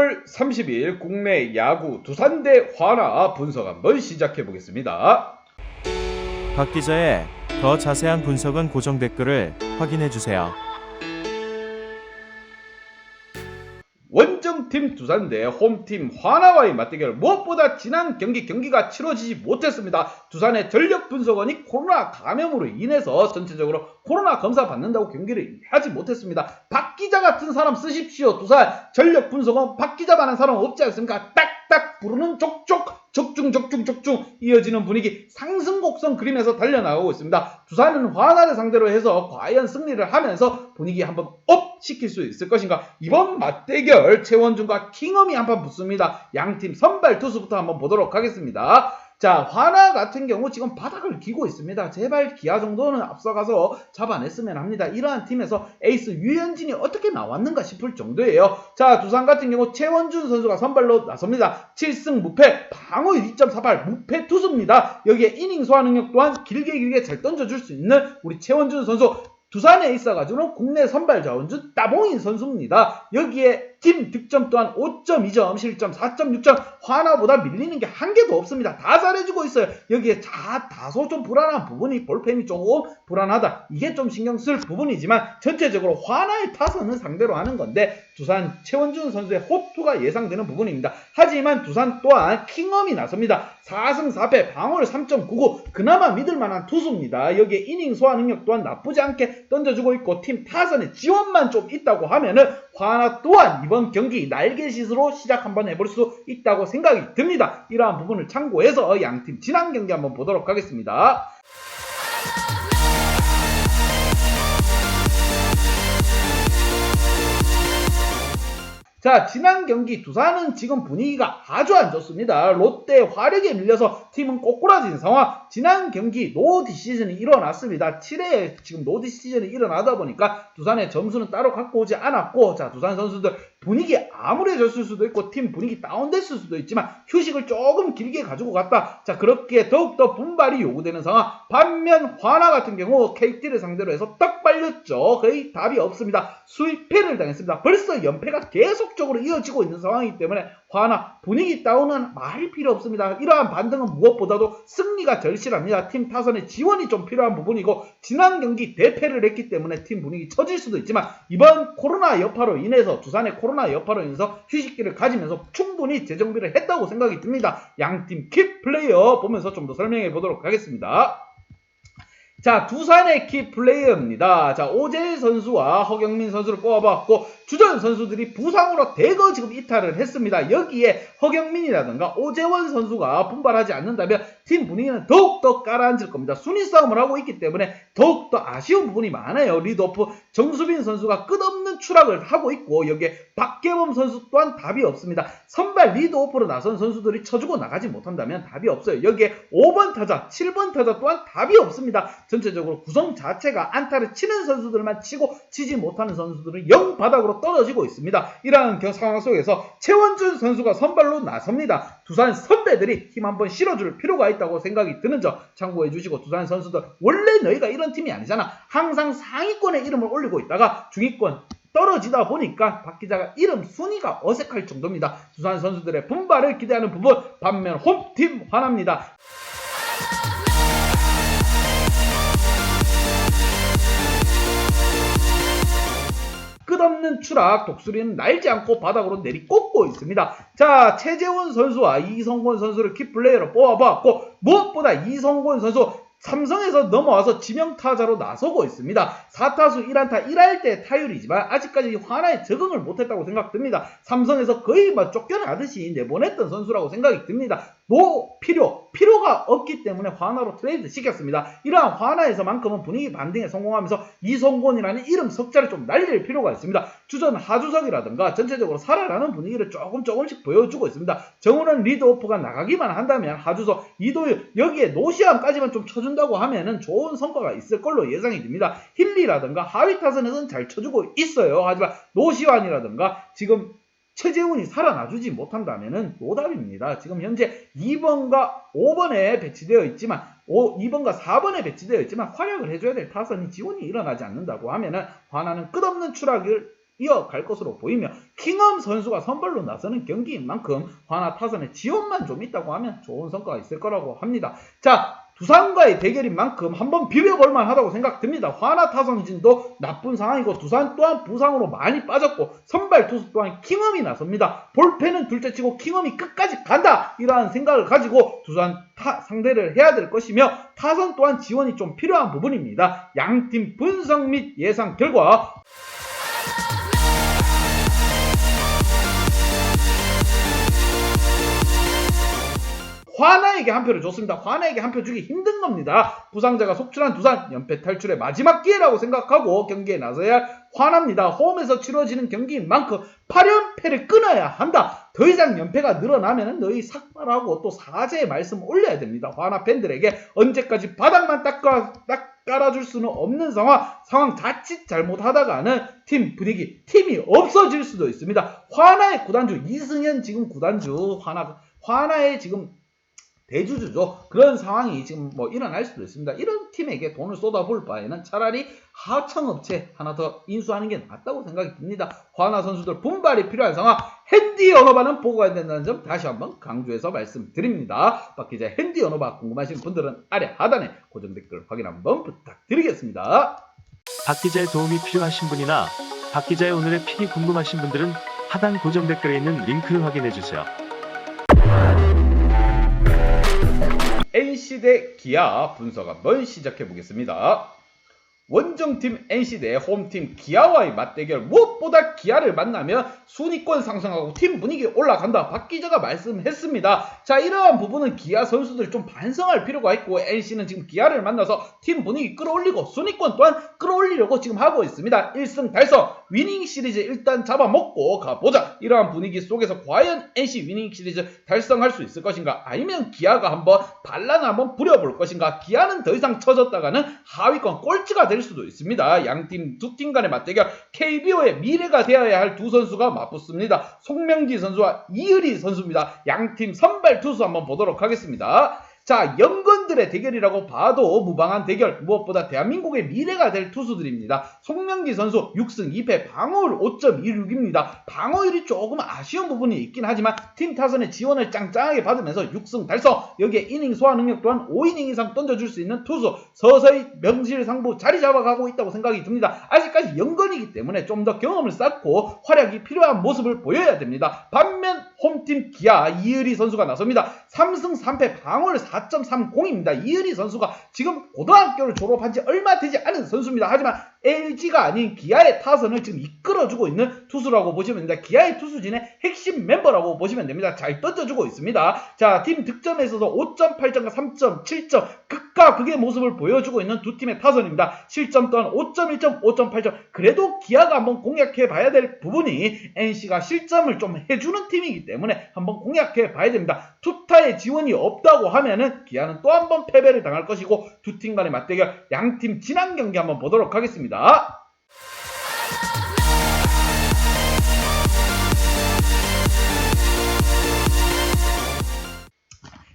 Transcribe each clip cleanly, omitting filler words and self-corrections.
6월 30일 국내 야구 두산 대 화나 분석 한번 시작해 보겠습니다. 박 기자의 더 자세한 분석은 고정 댓글을 확인해 주세요. 원정팀 두산 대 홈팀 화나와의 맞대결, 무엇보다 지난 경기가 치러지지 못했습니다. 두산의 전력 분석원이 코로나 감염으로 인해서 전체적으로 코로나 검사 받는다고 경기를 하지 못했습니다. 박 기자 같은 사람 쓰십시오. 두산 전력 분석원 박 기자만한 사람 없지 않습니까? 딱딱 부르는 족족 적중 이어지는 분위기, 상승곡선 그리면서 달려나가고 있습니다. 두산은 화나를 상대로 해서 과연 승리를 하면서 분위기 한번 업 시킬 수 있을 것인가. 이번 맞대결 최원준과 킹엄이 한판 붙습니다. 양팀 선발 투수부터 한번 보도록 하겠습니다. 자, 화나 같은 경우 지금 바닥을 기고 있습니다. 제발 기아 정도는 앞서가서 잡아냈으면 합니다. 이러한 팀에서 에이스 류현진이 어떻게 나왔는가 싶을 정도예요. 자, 두산 같은 경우 최원준 선수가 선발로 나섭니다. 7승 무패, 방어율 2.48, 무패 투수입니다. 여기에 이닝 소화 능력 또한 길게 잘 던져줄 수 있는 우리 최원준 선수, 두산에 있어가지고는 국내 선발 자원준 따봉인 선수입니다. 여기에 팀 득점 또한 5.2점, 실점 4.6점, 화나보다 밀리는 게 한 개도 없습니다. 다 잘해주고 있어요. 여기에 다소 좀 불안한 부분이, 볼펜이 조금 불안하다, 이게 좀 신경 쓸 부분이지만 전체적으로 화나의 타선을 상대로 하는 건데 두산 최원준 선수의 호투가 예상되는 부분입니다. 하지만 두산 또한 킹엄이 나섭니다. 4승 4패, 방어율 3.99, 그나마 믿을만한 투수입니다. 여기에 이닝 소화 능력 또한 나쁘지 않게 던져주고 있고 팀 타선에 지원만 좀 있다고 하면은 화나 또한 이번 경기 날개짓으로 시작 한번 해볼 수 있다고 생각이 듭니다. 이러한 부분을 참고해서 양팀 지난 경기 한번 보도록 하겠습니다. 자, 지난 경기 두산은 지금 분위기가 아주 안 좋습니다. 롯데 화력에 밀려서 팀은 꼬꾸라진 상황. 지난 경기 노 디시즌이 일어났습니다. 7회에 지금 노 디시즌이 일어나다 보니까 두산의 점수는 따로 갖고 오지 않았고, 자, 두산 선수들 분위기 암울해졌을 수도 있고 팀 분위기 다운됐을 수도 있지만 휴식을 조금 길게 가지고 갔다. 자, 그렇게 더욱더 분발이 요구되는 상황. 반면 화나 같은 경우 KT를 상대로 해서 떡 발렸죠. 거의 답이 없습니다. 수입패를 당했습니다. 벌써 연패가 계속적으로 이어지고 있는 상황이기 때문에 화나 분위기 다운은 말이 필요 없습니다. 이러한 반등은 무엇보다도 승리가 절실합니다. 팀 타선의 지원이 좀 필요한 부분이고, 지난 경기 대패를 했기 때문에 팀 분위기 처질 수도 있지만 이번 코로나 여파로 인해서, 두산의 코로나 여파로 인해서 휴식기를 가지면서 충분히 재정비를 했다고 생각이 듭니다. 양팀 키 플레이어 보면서 좀 더 설명해 보도록 하겠습니다. 자, 두산의 키 플레이어입니다. 자, 오재일 선수와 허경민 선수를 뽑아봤고 주전 선수들이 부상으로 대거 지금 이탈을 했습니다. 여기에 허경민이라든가 오재원 선수가 분발하지 않는다면 팀 분위기는 더욱더 가라앉을 겁니다. 순위 싸움을 하고 있기 때문에 더욱더 아쉬운 부분이 많아요. 리드오프 정수빈 선수가 끝없는 추락을 하고 있고, 여기에 박계범 선수 또한 답이 없습니다. 선발 리드오프로 나선 선수들이 쳐주고 나가지 못한다면 답이 없어요. 여기에 5번 타자, 7번 타자 또한 답이 없습니다. 전체적으로 구성 자체가 안타를 치는 선수들만 치고 치지 못하는 선수들은 영 바닥으로 떨어지고 있습니다. 이러한 상황 속에서 최원준 선수가 선발로 나섭니다. 두산 선배들이 힘 한번 실어줄 필요가 있다고 생각이 드는 점 참고해 주시고, 두산 선수들 원래 너희가 이런 팀이 아니잖아. 항상 상위권에 이름을 올리고 있다가 중위권 떨어지다 보니까 박 기자가 이름 순위가 어색할 정도입니다. 두산 선수들의 분발을 기대하는 부분, 반면 홈팀 화나입니다. 끝없는 추락, 독수리는 날지 않고 바닥으로 내리꽂고 있습니다. 자, 최재훈 선수와 이성권 선수를 키플레이어로 뽑아봤고, 무엇보다 이성권 선수 삼성에서 넘어와서 지명타자로 나서고 있습니다. 4타수 1안타 1할 타율이지만 아직까지 화나에 적응을 못했다고 생각됩니다. 삼성에서 거의 쫓겨나듯이 내보냈던 선수라고 생각이 듭니다. 필요가 없기 때문에 화나로 트레이드 시켰습니다. 이러한 화나에서만큼은 분위기 반등에 성공하면서 이성곤이라는 이름 석자를 좀 날릴 필요가 있습니다. 주전 하주석이라든가 전체적으로 살아나는 분위기를 조금씩 보여주고 있습니다. 정우는 리드오프가 나가기만 한다면 하주석, 이도유, 여기에 노시안까지만 좀 쳐준다고 하면은 좋은 성과가 있을 걸로 예상이 됩니다. 힐리라든가 하위 타선에서는 잘 쳐주고 있어요. 하지만 노시환이라든가 지금 최재훈이 살아나주지 못한다면은 노답입니다. 지금 현재 2번과 5번에 배치되어 있지만 2번과 4번에 배치되어 있지만 활약을 해줘야 될 타선이 지원이 일어나지 않는다고 하면은 화나는 끝없는 추락을 이어갈 것으로 보이며 킹엄 선수가 선발로 나서는 경기인 만큼 화나 타선의 지원만 좀 있다고 하면 좋은 성과가 있을 거라고 합니다. 자, 두산과의 대결인 만큼 한번 비벼볼만 하다고 생각됩니다. 화나 타선진도 나쁜 상황이고 두산 또한 부상으로 많이 빠졌고 선발 투수 또한 킹엄이 나섭니다. 볼펜은 둘째치고 킹엄이 끝까지 간다 이러한 생각을 가지고 두산 상대를 해야 될 것이며 타선 또한 지원이 좀 필요한 부분입니다. 양팀 분석 및 예상 결과 화나에게 한 표를 줬습니다. 화나에게 한 표 주기 힘든 겁니다. 부상자가 속출한 두산 연패 탈출의 마지막 기회라고 생각하고 경기에 나서야 할 화나입니다. 홈에서 치러지는 경기인 만큼 8연패를 끊어야 한다. 더 이상 연패가 늘어나면 너희 삭발하고 또 사죄의 말씀 올려야 됩니다. 화나 팬들에게 언제까지 바닥만 깔아줄 수는 없는 상황 자칫 잘못하다가는 팀 분위기, 팀이 없어질 수도 있습니다. 화나의 구단주, 이승현 지금 구단주, 화나의 지금 대주주죠. 그런 상황이 지금 일어날 수도 있습니다. 이런 팀에게 돈을 쏟아부을 바에는 차라리 하청업체 하나 더 인수하는 게 낫다고 생각이 듭니다. 화나 선수들 분발이 필요한 상황, 핸디 언어바는 보고 가야 된다는 점 다시 한번 강조해서 말씀드립니다. 박 기자의 핸디 언어바 궁금하신 분들은 아래 하단에 고정 댓글 확인 한번 부탁드리겠습니다. 박 기자의 도움이 필요하신 분이나 박 기자의 오늘의 픽이 궁금하신 분들은 하단 고정 댓글에 있는 링크를 확인해주세요. NC 대 기아 분석 한번 시작해 보겠습니다. 원정팀 NC 대 홈팀 기아와의 맞대결, 무엇보다 기아를 만나면 순위권 상승하고 팀 분위기 올라간다. 박 기자가 말씀했습니다. 자, 이러한 부분은 기아 선수들 좀 반성할 필요가 있고 NC는 지금 기아를 만나서 팀 분위기 끌어올리고 순위권 또한 끌어올리려고 지금 하고 있습니다. 1승 달성, 위닝 시리즈 일단 잡아먹고 가보자. 이러한 분위기 속에서 과연 NC 위닝 시리즈 달성할 수 있을 것인가, 아니면 기아가 한번 반란을 한번 부려볼 것인가. 기아는 더 이상 쳐졌다가는 하위권 꼴찌가 될 수도 있습니다. 양팀 두 팀 간의 맞대결, KBO의 미래가 되어야 할 두 선수가 맞붙습니다. 송명기 선수와 이의리 선수입니다. 양팀 선발 투수 한번 보도록 하겠습니다. 자, 연건들의 대결이라고 봐도 무방한 대결, 무엇보다 대한민국의 미래가 될 투수들입니다. 송명기 선수 6승 2패, 방어율 5.26입니다. 방어율이 조금 아쉬운 부분이 있긴 하지만 팀 타선의 지원을 짱짱하게 받으면서 6승 달성, 여기에 이닝 소화 능력 또한 5이닝 이상 던져줄 수 있는 투수, 서서히 명실상부 자리 잡아가고 있다고 생각이 듭니다. 아직까지 연건이기 때문에 좀 더 경험을 쌓고 활약이 필요한 모습을 보여야 됩니다. 반면 홈팀 기아 이의리 선수가 나섭니다. 3승 3패, 방어율 4.30입니다. 이의리 선수가 지금 고등학교를 졸업한 지 얼마 되지 않은 선수입니다. 하지만 LG가 아닌 기아의 타선을 지금 이끌어주고 있는 투수라고 보시면 됩니다. 기아의 투수진의 핵심 멤버라고 보시면 됩니다. 잘 던져주고 있습니다. 자, 팀 득점에서도 5.8점과 3.7점 극과 극의 모습을 보여주고 있는 두 팀의 타선입니다. 실점 또한 5.1점, 5.8점. 그래도 기아가 한번 공략해 봐야 될 부분이 NC가 실점을 좀 해주는 팀이기 때문에 한번 공략해 봐야 됩니다. 투타의 지원이 없다고 하면은 기아는 또 한 번 패배를 당할 것이고, 두 팀 간의 맞대결, 양팀 지난 경기 한번 보도록 하겠습니다.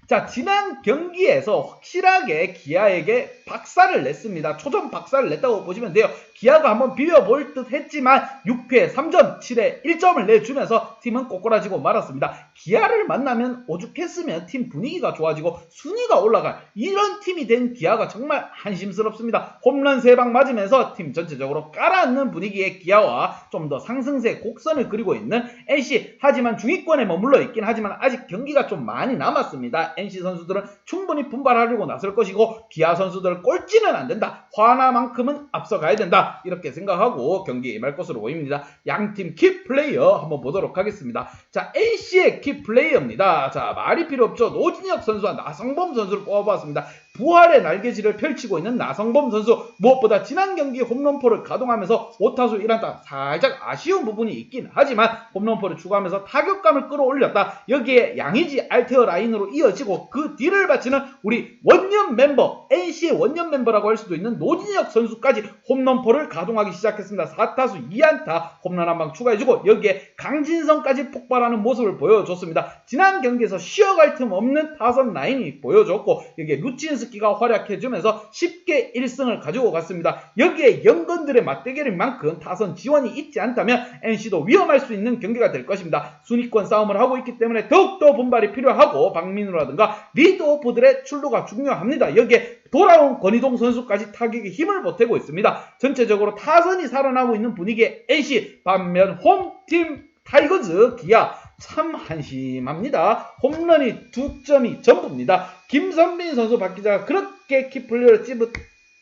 자, 지난 경기에서 확실하게 기아에게 박살을 냈습니다. 초전 박살을 냈다고 보시면 돼요. 기아가 한번 비벼볼 듯 했지만 6회 3점 7회 1점을 내주면서 팀은 꼬꾸라지고 말았습니다. 기아를 만나면 오죽했으면 팀 분위기가 좋아지고 순위가 올라갈 이런 팀이 된 기아가 정말 한심스럽습니다. 홈런 3방 맞으면서 팀 전체적으로 깔아앉는 분위기의 기아와 좀 더 상승세 곡선을 그리고 있는 NC, 하지만 중위권에 머물러 있긴 하지만 아직 경기가 좀 많이 남았습니다. NC 선수들은 충분히 분발하려고 나설 것이고 기아 선수들 꼴찌는 안 된다. 화나만큼은 앞서가야 된다. 이렇게 생각하고 경기에 임할 것으로 보입니다. 양팀 키플레이어 한번 보도록 하겠습니다. 자, NC의 키플레이어입니다. 자, 말이 필요 없죠. 노진혁 선수와 나성범 선수를 뽑아봤습니다. 부활의 날개질을 펼치고 있는 나성범 선수, 무엇보다 지난 경기 홈런포를 가동하면서 5타수 1안타, 살짝 아쉬운 부분이 있긴 하지만 홈런포를 추가하면서 타격감을 끌어올렸다. 여기에 양의지 알테어 라인으로 이어지고 그 뒤를 바치는 우리 원년 멤버, NC의 원년 멤버라고 할 수도 있는 노진혁 선수까지 홈런포를 가동하기 시작했습니다. 4타수 2안타, 홈런 한 방 추가해주고 여기에 강진성까지 폭발하는 모습을 보여줬습니다. 지난 경기에서 쉬어갈 틈 없는 타선 라인이 보여줬고 여기에 루친 김윤석기가 활약해주면서 쉽게 1승을 가지고 갔습니다. 여기에 연건들의 맞대결인 만큼 타선 지원이 있지 않다면 NC도 위험할 수 있는 경기가 될 것입니다. 순위권 싸움을 하고 있기 때문에 더욱더 분발이 필요하고 박민우라든가 리드오프들의 출루가 중요합니다. 여기에 돌아온 권희동 선수까지 타격에 힘을 보태고 있습니다. 전체적으로 타선이 살아나고 있는 분위기의 NC, 반면 홈팀 타이거즈 기아 참 한심합니다. 홈런이 2점이 전부입니다. 김선빈 선수 박 기자가 그렇게 키플레이를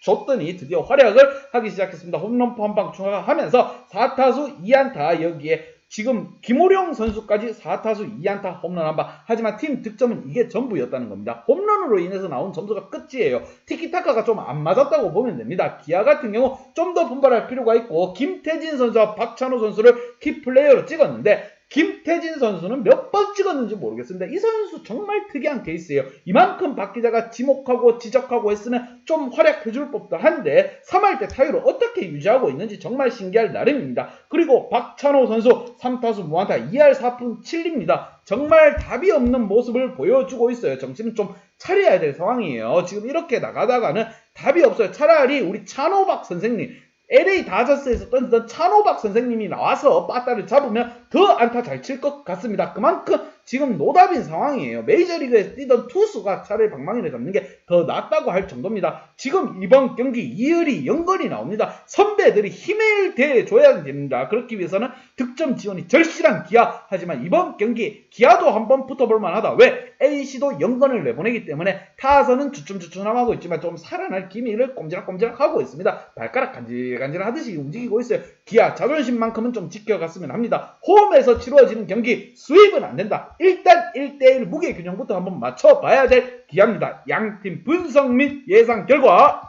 줬더니 드디어 활약을 하기 시작했습니다. 홈런포 한방 추가하면서 4타수 2안타, 여기에 지금 김호령 선수까지 4타수 2안타 홈런 한방. 하지만 팀 득점은 이게 전부였다는 겁니다. 홈런으로 인해서 나온 점수가 끝이에요. 티키타카가 좀 안 맞았다고 보면 됩니다. 기아 같은 경우 좀 더 분발할 필요가 있고, 김태진 선수와 박찬호 선수를 키플레이어로 찍었는데 김태진 선수는 몇 번 찍었는지 모르겠습니다. 이 선수 정말 특이한 케이스예요. 이만큼 박 기자가 지목하고 지적하고 했으면 좀 활약해줄 법도 한데 3할 때 타율을 어떻게 유지하고 있는지 정말 신기할 나름입니다. 그리고 박찬호 선수 3타수 무안타 2할 4푼 7리입니다. 정말 답이 없는 모습을 보여주고 있어요. 정신은 좀 차려야 될 상황이에요. 지금 이렇게 나가다가는 답이 없어요. 차라리 우리 찬호박 선생님, LA 다저스에서 던지던 찬호박 선생님이 나와서 빠따를 잡으면 더 안타 잘 칠 것 같습니다. 그만큼 지금 노답인 상황이에요. 메이저리그에서 뛰던 투수가 차라리 방망이를 잡는 게 더 낫다고 할 정도입니다. 지금 이번 경기 이을이 연건이 나옵니다. 선배들이 힘을 대줘야 됩니다. 그렇기 위해서는 득점 지원이 절실한 기아. 하지만 이번 경기 기아도 한번 붙어볼 만하다. 왜? NC도 연건을 내보내기 때문에 타선은 주춤주춤하고 있지만 좀 살아날 기미를 꼼지락꼼지락 하고 있습니다. 발가락 간질간질 하듯이 움직이고 있어요. 기아 자존심만큼은 좀 지켜갔으면 합니다. 홈에서 치루어지는 경기 수입은 안 된다. 일단 1대1 무게 균형부터 한번 맞춰봐야 될 기아입니다. 양팀 분석 및 예상 결과.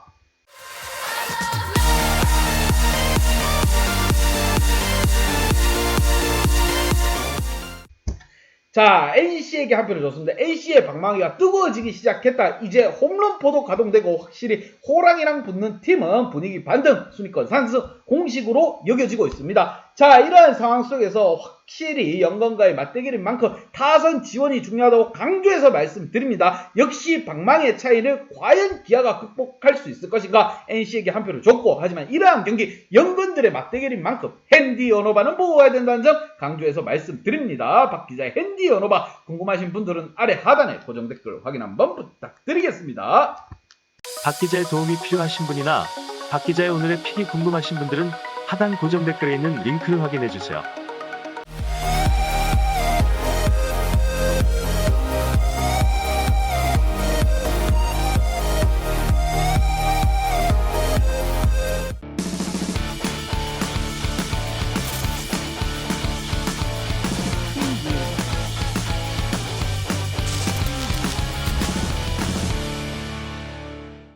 자, NC에게 한 표를 줬습니다. NC의 방망이가 뜨거워지기 시작했다. 이제 홈런포도 가동되고 확실히 호랑이랑 붙는 팀은 분위기 반등, 순위권 상승 공식으로 여겨지고 있습니다. 자, 이러한 상황 속에서 확실히 연건과의 맞대결인 만큼 타선 지원이 중요하다고 강조해서 말씀드립니다. 역시 방망이의 차이를 과연 기아가 극복할 수 있을 것인가? NC에게 한 표를 줬고, 하지만 이러한 경기 연건들의 맞대결인 만큼 핸디 언어바는 보호해야 된다는 점 강조해서 말씀드립니다. 박 기자의 핸디 언어바 궁금하신 분들은 아래 하단에 고정 댓글 확인 한번 부탁드리겠습니다. 박 기자의 도움이 필요하신 분이나 박 기자의 오늘의 픽이 궁금하신 분들은 하단 고정 댓글에 있는 링크를 확인해 주세요.